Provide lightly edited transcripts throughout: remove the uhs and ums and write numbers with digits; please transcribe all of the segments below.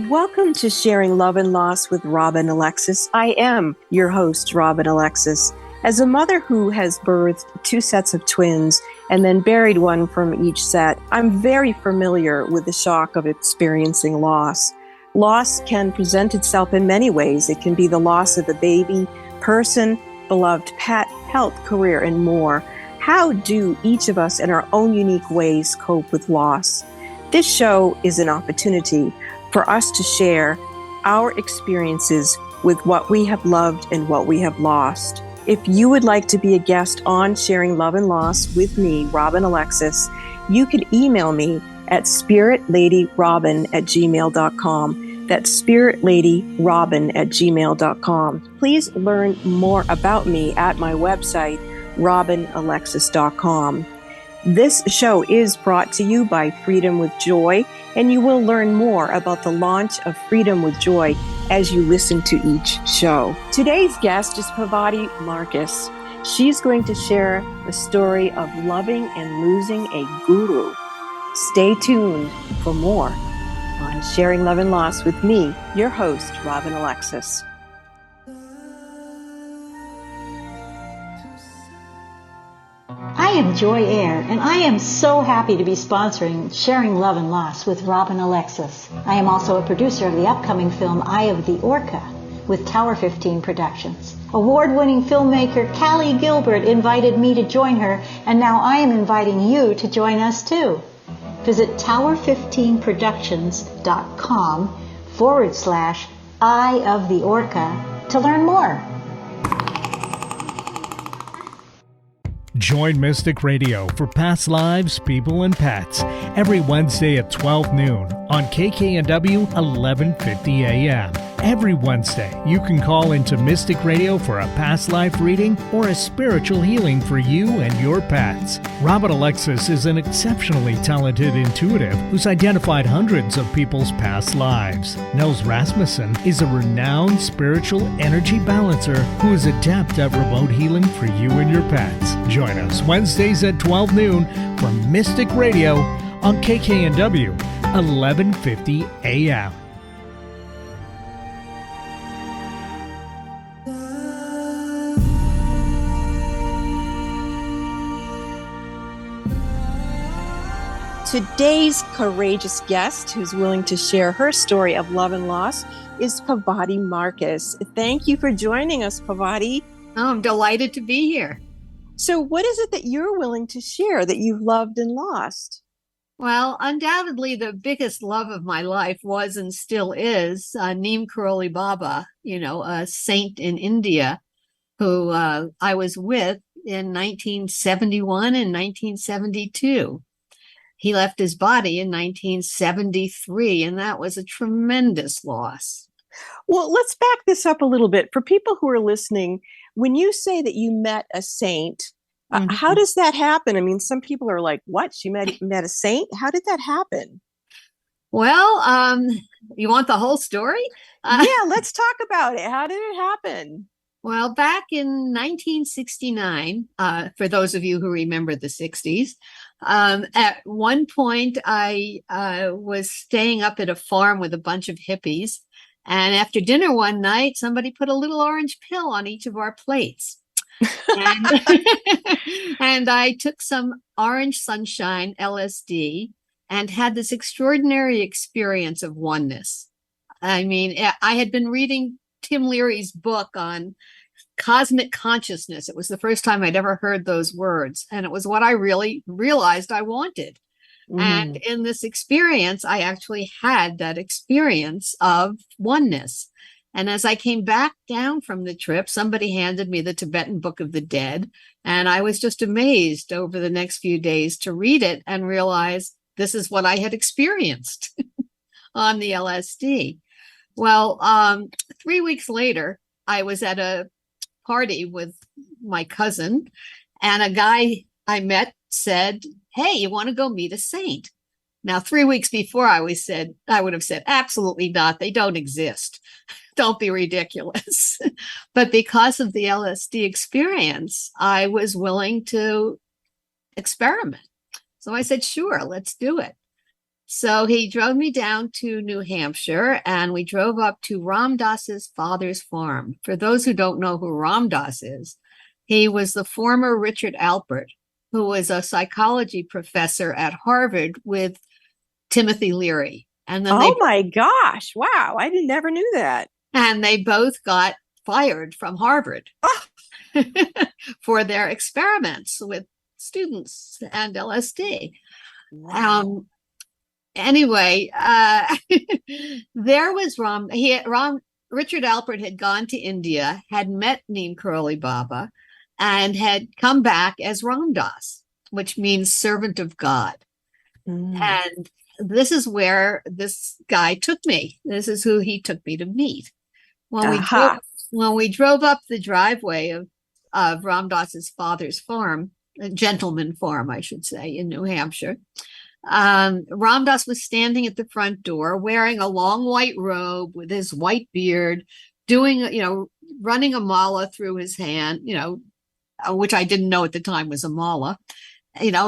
Welcome to Sharing Love and Loss with Robin Alexis. I am your host, Robin Alexis. As a mother who has birthed 2 sets of twins and then buried one from each set, I'm very familiar with the shock of experiencing loss. Loss can present itself in many ways. It can be the loss of a baby, person, beloved pet, health, career, and more. How do each of us in our own unique ways cope with loss? This show is an opportunity for us to share our experiences with what we have loved and what we have lost. If you would like to be a guest on Sharing Love and Loss with me, Robin Alexis, you can email me at spiritladyrobin@gmail.com. That's spiritladyrobin@gmail.com. Please learn more about me at my website, robinalexis.com. This show is brought to you by Freedom with Joy, and you will learn more about the launch of Freedom with Joy as you listen to each show. Today's guest is Parvati Marcus. She's going to share the story of loving and losing a guru. Stay tuned for more on Sharing Love and Loss with me, your host, Robin Alexis. I am Joy Air, and I am so happy to be sponsoring Sharing Love and Loss with Robin Alexis. I am also a producer of the upcoming film Eye of the Orca with Tower 15 Productions. Award-winning filmmaker Callie Gilbert invited me to join her, and now I am inviting you to join us too. Visit tower15productions.com/Eye of the Orca to learn more. Join Mystic Radio for past lives, people, and pets every Wednesday at 12 noon on KKNW 1150 AM. Every Wednesday, you can call into Mystic Radio for a past life reading or a spiritual healing for you and your pets. Robin Alexis is an exceptionally talented intuitive who's identified hundreds of people's past lives. Nels Rasmussen is a renowned spiritual energy balancer who is adept at remote healing for you and your pets. Join us Wednesdays at 12 noon for Mystic Radio on KKNW 1150 AM. Today's courageous guest, who's willing to share her story of love and loss, is Parvati Marcus. Thank you for joining us, Parvati. Oh, I'm delighted to be here. So what is it that you're willing to share that you've loved and lost? Well, undoubtedly, the biggest love of my life was and still is Neem Karoli Baba, a saint in India who I was with in 1971 and 1972. He left his body in 1973, and that was a tremendous loss. Well, let's back this up a little bit. For people who are listening, when you say that you met a saint, how does that happen? I mean, some people are like, what? She met a saint? How did that happen? Well, you want the whole story? Yeah, let's talk about it. How did it happen? Well, back in 1969, for those of you who remember the 60s, at one point I was staying up at a farm with a bunch of hippies. And after dinner one night, somebody put a little orange pill on each of our plates. And, and I took some orange sunshine, LSD, and had this extraordinary experience of oneness. I mean, I had been reading Tim Leary's book on cosmic consciousness. It was the first time I'd ever heard those words, and it was what I really realized I wanted. And in this experience, I actually had that experience of oneness. And as I came back down from the trip, somebody handed me the Tibetan Book of the Dead, and I was just amazed over the next few days to read it and realize this is what I had experienced on the LSD. Well, 3 weeks later, I was at a party with my cousin, and a guy I met said, "Hey, you want to go meet a saint?" Now, 3 weeks before, I would have said, absolutely not. They don't exist. Don't be ridiculous. But because of the LSD experience, I was willing to experiment. So I said, sure, let's do it. So he drove me down to New Hampshire and we drove up to Ram Dass's father's farm. For those who don't know who Ram Dass is, he was the former Richard Alpert, who was a psychology professor at Harvard with Timothy Leary. And then Oh my gosh. Wow. Never knew that. and they both got fired from Harvard Oh. for their experiments with students and LSD. Wow. Anyway, there was Richard Alpert had gone to India, had met Neem Karoli Baba, and had come back as Ram Dass, which means servant of God. Mm. And this is where this guy took me. This is who he took me to meet. When we drove up the driveway of Ram Dass's father's farm, a gentleman farm, I should say, in New Hampshire, Ram Dass was standing at the front door wearing a long white robe with his white beard, running a mala through his hand, which I didn't know at the time was a mala,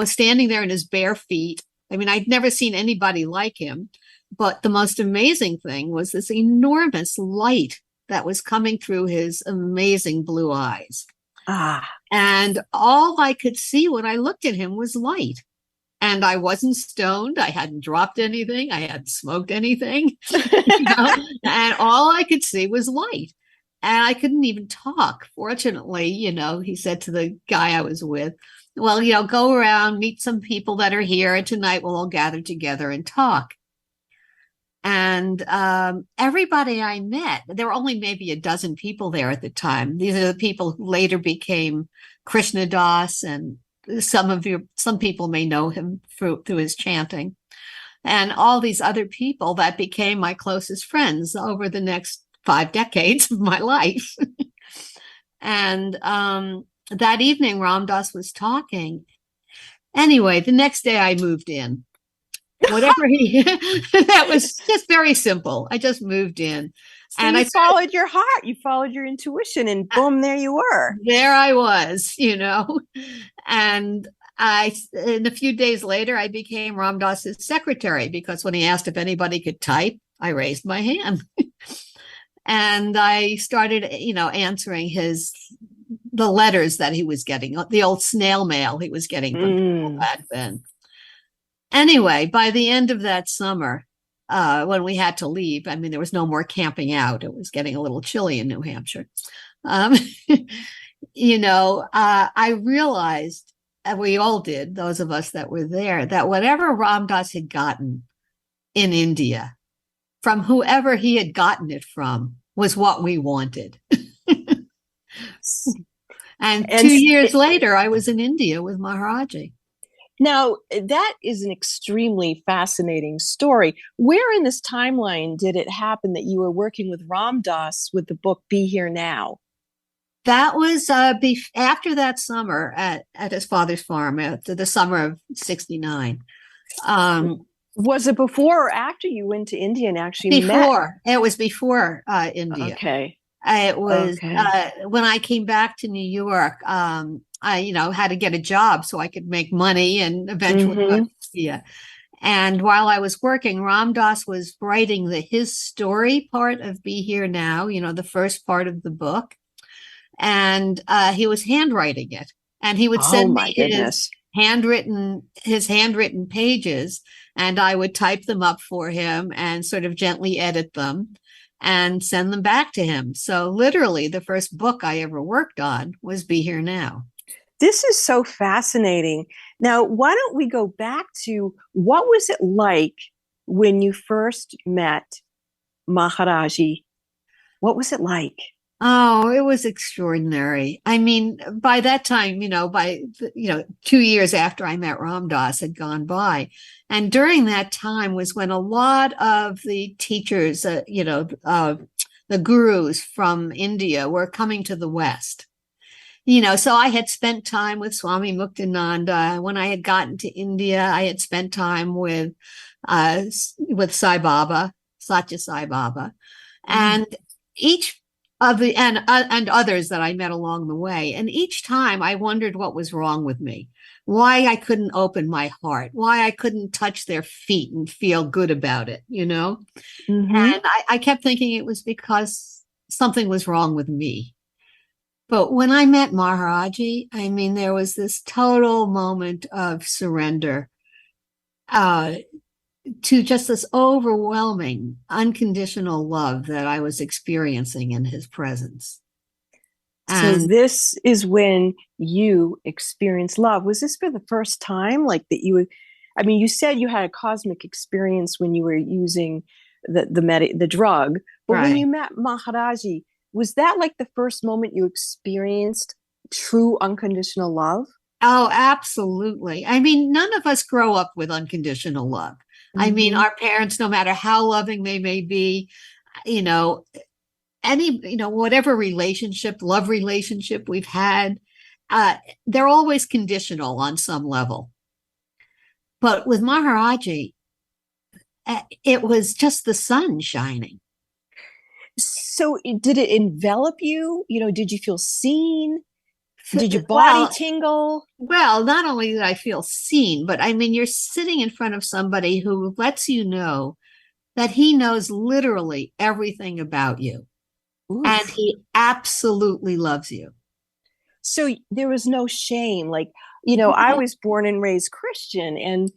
standing there in his bare feet. I mean, I'd never seen anybody like him, but the most amazing thing was this enormous light that was coming through his amazing blue eyes. And all I could see when I looked at him was light. And I wasn't stoned. I hadn't dropped anything. I hadn't smoked anything. And all I could see was light. And I couldn't even talk. Fortunately, he said to the guy I was with, well, go around, meet some people that are here, and tonight we'll all gather together and talk. And everybody I met, there were only maybe a dozen people there at the time. These are the people who later became Krishna Das, and some people may know him through his chanting. And all these other people that became my closest friends over the next 5 decades of my life. And that evening, Ram Dass was talking. Anyway, the next day I moved in. That was just very simple. I just moved in. So and I followed your heart. You followed your intuition, and boom, there you were. There I was, And in a few days later, I became Ram Dass's secretary, because when he asked if anybody could type, I raised my hand. And I started, answering the letters that he was getting, the old snail mail he was getting from people back then. Anyway, by the end of that summer, when we had to leave, there was no more camping out. It was getting a little chilly in New Hampshire. I realized, and we all did, those of us that were there, that whatever Ram Dass had gotten in India, from whoever he had gotten it from, was what we wanted. And 2 years later, I was in India with Maharaji. Now, that is an extremely fascinating story. Where in this timeline did it happen that you were working with Ram Dass with the book Be Here Now? That was after that summer at his father's farm, after the summer of '69. Was it before or after you went to India and actually met? It was before India. Okay. It was when I came back to New York. I had to get a job so I could make money and eventually go to India. And while I was working, Ram Dass was writing his story part of Be Here Now, the first part of the book. And he was handwriting it. And he would send me his handwritten pages, and I would type them up for him and sort of gently edit them and send them back to him. So literally the first book I ever worked on was Be Here Now. This is so fascinating. Now, why don't we go back to what was it like when you first met Maharaji? What was it like? Oh, it was extraordinary. By that time, 2 years after I met Ram Dass had gone by. And during that time was when a lot of the teachers, the gurus from India were coming to the West. So I had spent time with Swami Muktananda. When I had gotten to India, I had spent time with Sai Baba, Satya Sai Baba. And each and others that I met along the way. And each time I wondered what was wrong with me, why I couldn't open my heart, why I couldn't touch their feet and feel good about it, you know? Mhm. And I kept thinking it was because something was wrong with me. But when I met Maharaji, I mean, there was this total moment of surrender to just this overwhelming, unconditional love that I was experiencing in his presence. So And this is when you experienced love. Was this for the first time? Like that I mean, you said you had a cosmic experience when you were using the drug, but when right. you met Maharaji, was that like the first moment you experienced true unconditional love? Oh, absolutely. I mean, none of us grow up with unconditional love. I mean, Mhm. our parents, no matter how loving they may be, you know, whatever love relationship we've had, they're always conditional on some level. But with Maharaji, it was just the sun shining. So did it envelop you? You know, did you feel seen? Did your body Well, tingle? well, not only did I feel seen, but I mean, you're sitting in front of somebody who lets you know that he knows literally everything about you and Oof. he absolutely loves you. So there was no shame. Like, you know, I was born and raised Christian, and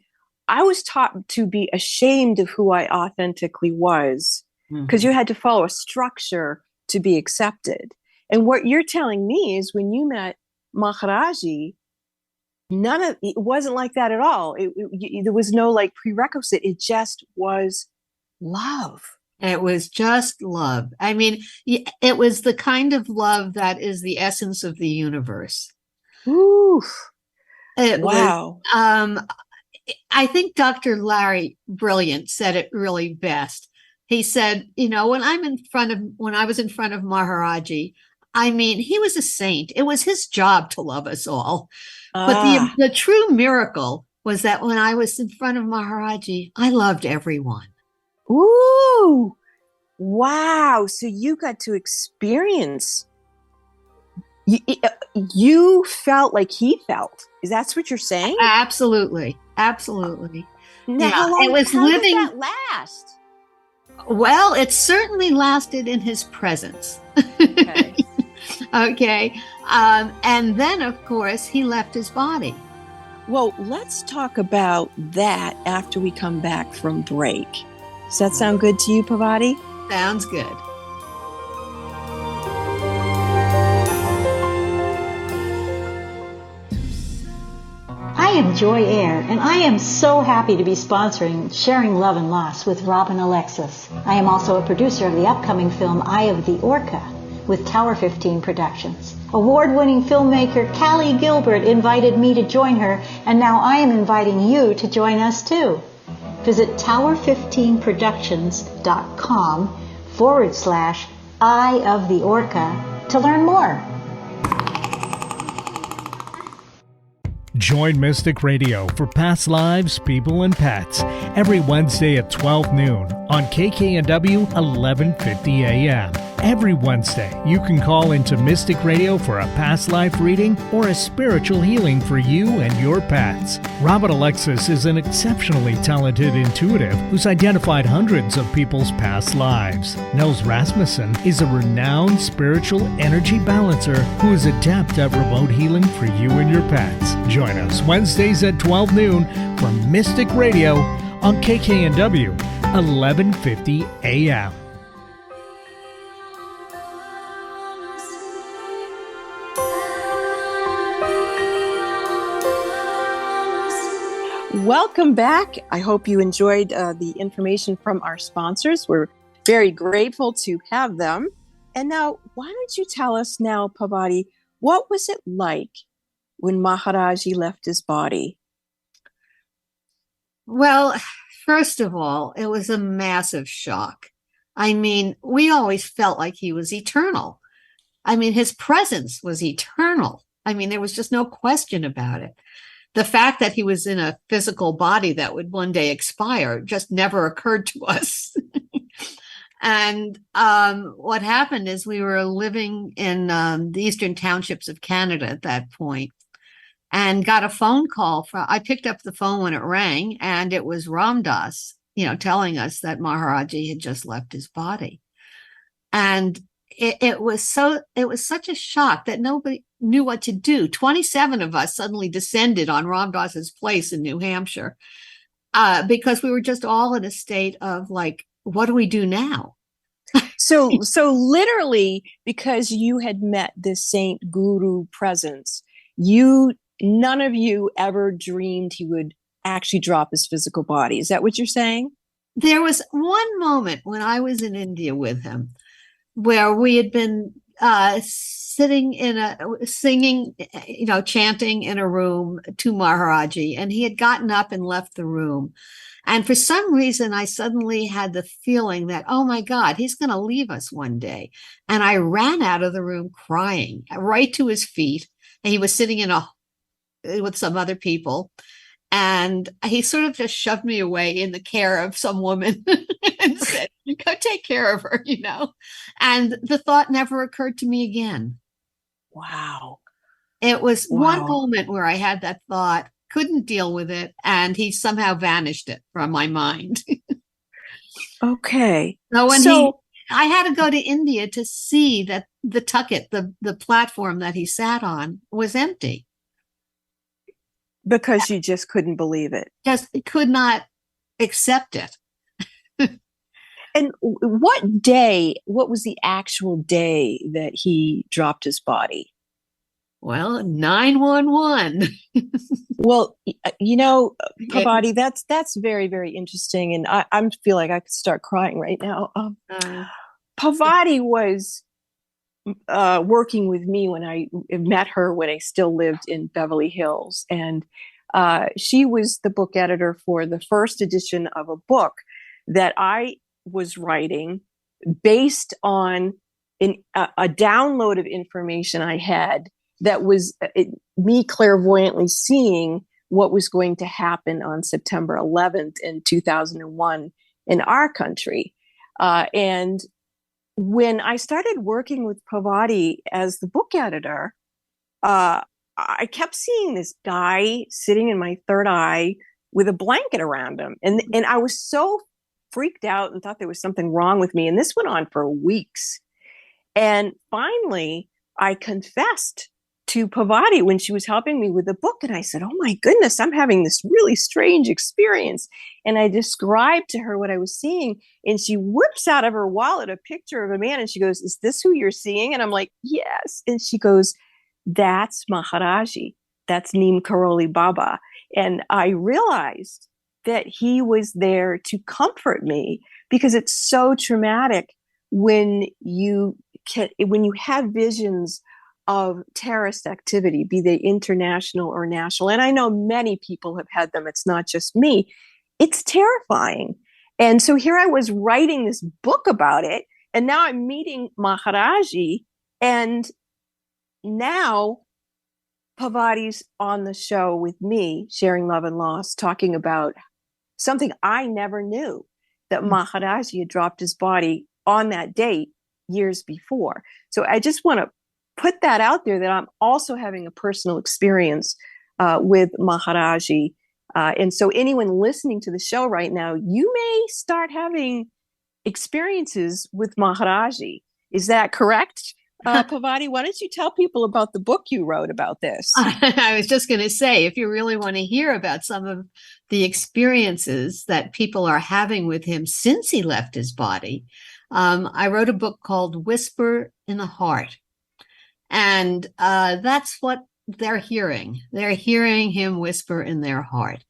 I was taught to be ashamed of who I authentically was because you Mhm. had to follow a structure to be accepted. And what you're telling me is when you met Maharaji, none of it wasn't like that at all. There was no like prerequisite. It just was love. It was just love. I mean, it was the kind of love that is the essence of the universe. Oof. It was, Wow. um, I think Dr. Larry Brilliant said it really best. He said, you know, when I was in front of Maharaji, I mean, he was a saint. It was his job to love us all. But Ah. the true miracle was that when I was in front of Maharaji, I loved everyone. Ooh. Wow. So you got to experience, you, you felt like he felt. Is that what you're saying? Absolutely. Absolutely. Now, Yeah. It was how does living, that last? well, it certainly lasted in his presence. Okay. Okay. And then, of course, he left his body. Well, let's talk about that after we come back from break. Does that sound good to you, Pavati? Sounds good. I am Joy Air, and I am so happy to be sponsoring Sharing Love and Loss with Robin Alexis. I am also a producer of the upcoming film Eye of the Orca with Tower 15 Productions. Award-winning filmmaker Callie Gilbert invited me to join her, and now I am inviting you to join us too. Visit tower15productions.com/Eye of the Orca to learn more. Join Mystic Radio for past lives, people, and pets every Wednesday at 12 noon on KKNW 1150 AM. Every Wednesday, you can call into Mystic Radio for a past life reading or a spiritual healing for you and your pets. Robin Alexis is an exceptionally talented intuitive who's identified hundreds of people's past lives. Nels Rasmussen is a renowned spiritual energy balancer who is adept at remote healing for you and your pets. Join us Wednesdays at 12 noon for Mystic Radio on KKNW 1150 AM. Welcome back. I hope you enjoyed the information from our sponsors. We're very grateful to have them. And now, why don't you tell us now, Pavati, what was it like when Maharaji left his body? Well, first of all, it was a massive shock. I mean, we always felt like he was eternal. I mean, his presence was eternal. I mean, there was just no question about it. The fact that he was in a physical body that would one day expire just never occurred to us. And what happened is we were living in the eastern townships of Canada at that point, and got a phone call from. I picked up the phone when it rang, and it was Ram Dass, telling us that Maharaji had just left his body. And it was such a shock that nobody knew what to do. 27 of us suddenly descended on Ram Dass's place in New Hampshire because we were just all in a state of like, what do we do now? So literally, because you had met this saint guru presence, none of you ever dreamed he would actually drop his physical body. Is that what you're saying? There was one moment when I was in India with him where we had been singing, chanting in a room to Maharaji, and he had gotten up and left the room. And for some reason, I suddenly had the feeling that, oh my God, he's going to leave us one day. And I ran out of the room crying right to his feet. And he was sitting with some other people. And he sort of just shoved me away in the care of some woman and said, go take care of her, And the thought never occurred to me again. Wow. It was one moment where I had that thought, couldn't deal with it, and he somehow vanished it from my mind. Okay. So I had to go to India to see that the tucket, the platform that he sat on, was empty. Because you just couldn't believe it. Just could not accept it. And what was the actual day that he dropped his body? Well, 911. Well, Pavati, that's very, very interesting. And I feel like I could start crying right now. Pavati was working with me when I met her when I still lived in Beverly Hills. And she was the book editor for the first edition of a book that I was writing based on a download of information I had that was me clairvoyantly seeing what was going to happen on September 11th in 2001 in our country. And when I started working with Pavati as the book editor, I kept seeing this guy sitting in my third eye with a blanket around him. And I was so freaked out and thought there was something wrong with me. And this went on for weeks. And finally, I confessed to Pavati when she was helping me with the book. And I said, oh my goodness, I'm having this really strange experience. And I described to her what I was seeing. And she whips out of her wallet a picture of a man. And she goes, is this who you're seeing? And I'm like, yes. And she goes, that's Maharaji. That's Neem Karoli Baba. And I realized that he was there to comfort me, because it's so traumatic when you have visions of terrorist activity, be they international or national. And I know many people have had them. It's not just me. It's terrifying. And so here I was writing this book about it, and now I'm meeting Maharaji, and now Pavati's on the show with me, sharing love and loss, talking about something I never knew, that Maharaji had dropped his body on that date years before. So I just want to put that out there, that I'm also having a personal experience with Maharaji. And so anyone listening to the show right now, you may start having experiences with Maharaji. Is that correct? Pavati, why don't you tell people about the book you wrote about this? I was just going to say, if you really want to hear about some of the experiences that people are having with him since he left his body, I wrote a book called Whisper in the Heart. And that's what they're hearing. They're hearing him whisper in their heart.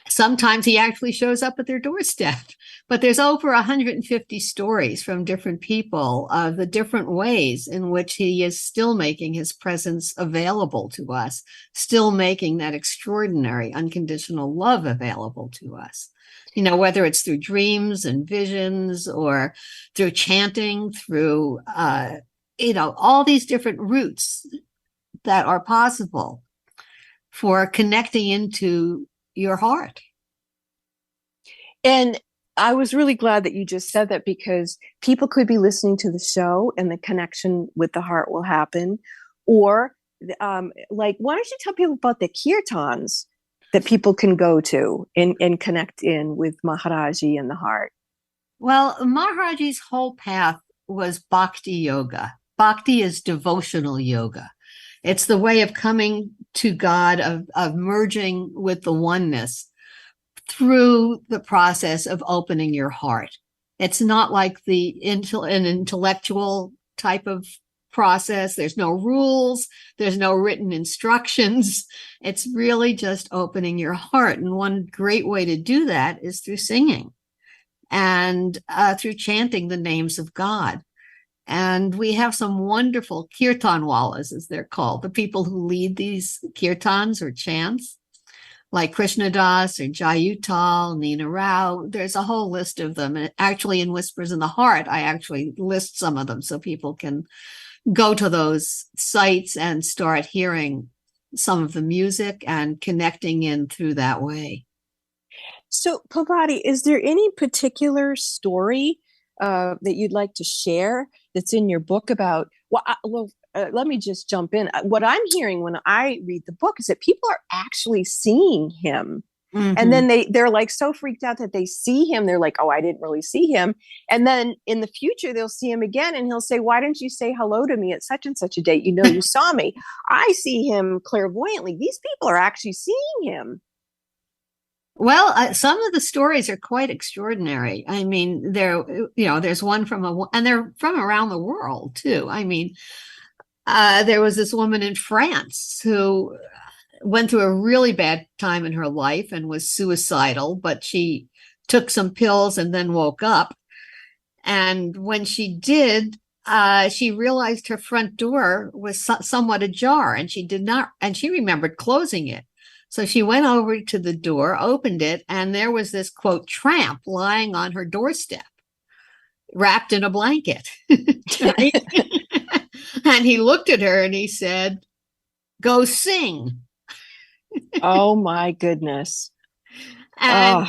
Sometimes he actually shows up at their doorstep, but there's over 150 stories from different people of the different ways in which he is still making his presence available to us, still making that extraordinary unconditional love available to us. Whether it's through dreams and visions, or through chanting, through, all these different routes that are possible for connecting into your heart. And I was really glad that you just said that, because people could be listening to the show and the connection with the heart will happen. Or, like, why don't you tell people about the kirtans that people can go to and connect in with Maharaji and the heart? Well, Maharaji's whole path was bhakti yoga. Bhakti is devotional yoga. It's the way of coming to God, of merging with the oneness through the process of opening your heart. It's not like an intellectual type of process. There's no rules. There's no written instructions. It's really just opening your heart. And one great way to do that is through singing and through chanting the names of God. And we have some wonderful kirtanwalas, as they're called, the people who lead these kirtans or chants, like Krishna Das or Jayutal, Nina Rao. There's a whole list of them. And actually, in Whispers in the Heart, I actually list some of them so people can go to those sites and start hearing some of the music and connecting in through that way. So, Pavati, is there any particular story that you'd like to share that's in your book about? Let me just jump in. What I'm hearing when I read the book is that people are actually seeing him. Mm-hmm. And then they're like so freaked out that they see him. They're like, oh, I didn't really see him. And then in the future, they'll see him again and he'll say, why didn't you say hello to me at such and such a date? You know, you saw me. I see him clairvoyantly. These people are actually seeing him. Well, some of the stories are quite extraordinary. I mean, there's one and they're from around the world too. I mean, there was this woman in France who went through a really bad time in her life and was suicidal, but she took some pills and then woke up. And when she did, she realized her front door was somewhat ajar, and she remembered closing it. So she went over to the door, opened it, and there was this, quote, tramp lying on her doorstep, wrapped in a blanket. And he looked at her and he said, go sing. Oh, my goodness. And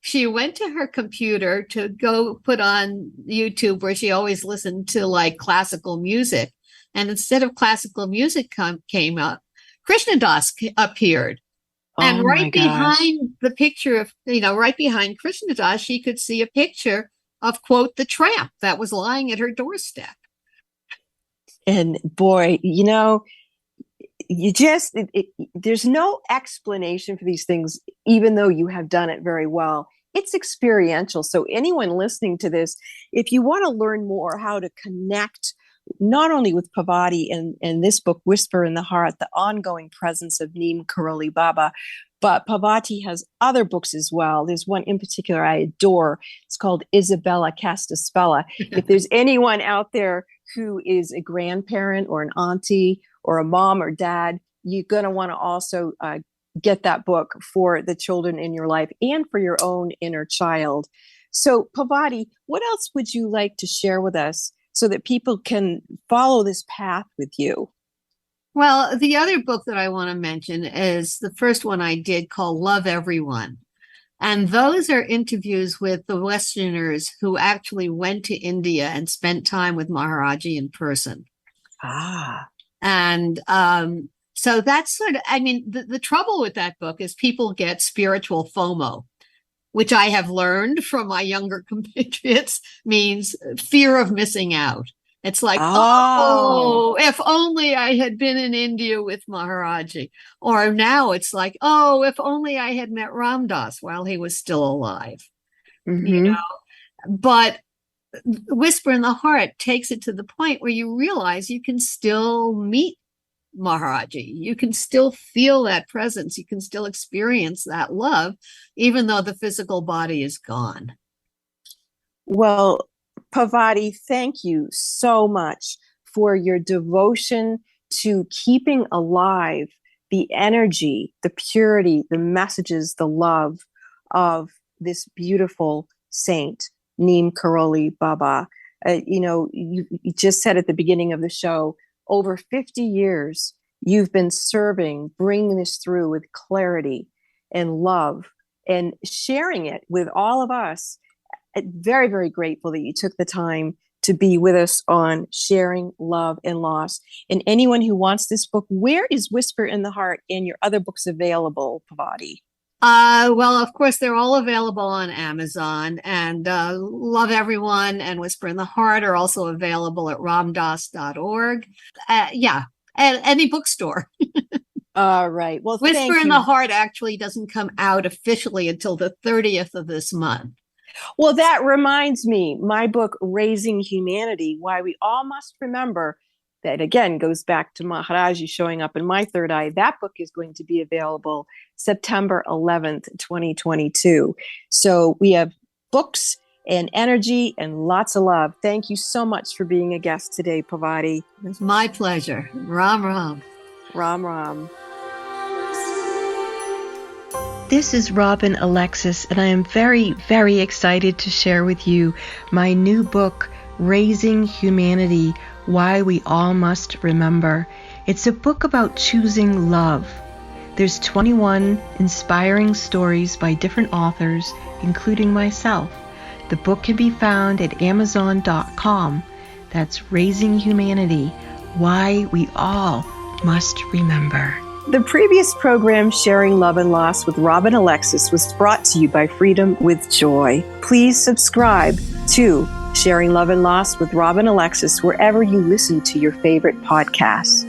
she went to her computer to go put on YouTube, where she always listened to like classical music. And instead of classical music came up, Krishna Das appeared. And right behind the picture of, right behind Krishna Das, she could see a picture of, quote, the tramp that was lying at her doorstep. And boy, there's no explanation for these things, even though you have done it very well. It's experiential. So anyone listening to this, if you want to learn more how to connect not only with Pavati and this book, Whisper in the Heart, the ongoing presence of Neem Karoli Baba, but Pavati has other books as well. There's one in particular I adore. It's called Isabella Castaspella. If there's anyone out there who is a grandparent or an auntie or a mom or dad, you're going to want to also get that book for the children in your life and for your own inner child. So, Pavati, what else would you like to share with us so that people can follow this path with you? Well, the other book that I want to mention is the first one I did, called Love Everyone. And those are interviews with the Westerners who actually went to India and spent time with Maharaji in person. And so that's sort of, the trouble with that book is people get spiritual FOMO, which I have learned from my younger compatriots means fear of missing out. It's like, oh, if only I had been in India with Maharaji. Or now it's like, oh, if only I had met Ram Dass while he was still alive. Mm-hmm. But Whisper in the Heart takes it to the point where you realize you can still meet Maharaji. You can still feel that presence. You can still experience that love, even though the physical body is gone. Well, Pavati, thank you so much for your devotion to keeping alive the energy, the purity, the messages, the love of this beautiful saint, Neem Karoli Baba. You just said at the beginning of the show, over 50 years, you've been serving, bringing this through with clarity and love and sharing it with all of us very, very grateful that you took the time to be with us on Sharing Love and Loss. And anyone who wants this book, where is Whisper in the Heart and your other books available, Pavati? Well, of course, they're all available on Amazon, and Love Everyone and Whisper in the Heart are also available at ramdas.org. Yeah, at any bookstore. All right. Well, Whisper in the Heart actually doesn't come out officially until the 30th of this month. Well, that reminds me, my book, Raising Humanity, Why We All Must Remember, that again goes back to Maharaji showing up in my third eye. That book is going to be available September 11th, 2022. So we have books and energy and lots of love. Thank you so much for being a guest today, Pavati. It's my pleasure. Ram Ram. Ram Ram. This is Robin Alexis, and I am very, very excited to share with you my new book, Raising Humanity, Why We All Must Remember. It's a book about choosing love. There's 21 inspiring stories by different authors, including myself. The book can be found at Amazon.com. That's Raising Humanity, Why We All Must Remember. The previous program, Sharing Love and Loss with Robin Alexis, was brought to you by Freedom with Joy. Please subscribe to Sharing Love and Loss with Robin Alexis wherever you listen to your favorite podcasts.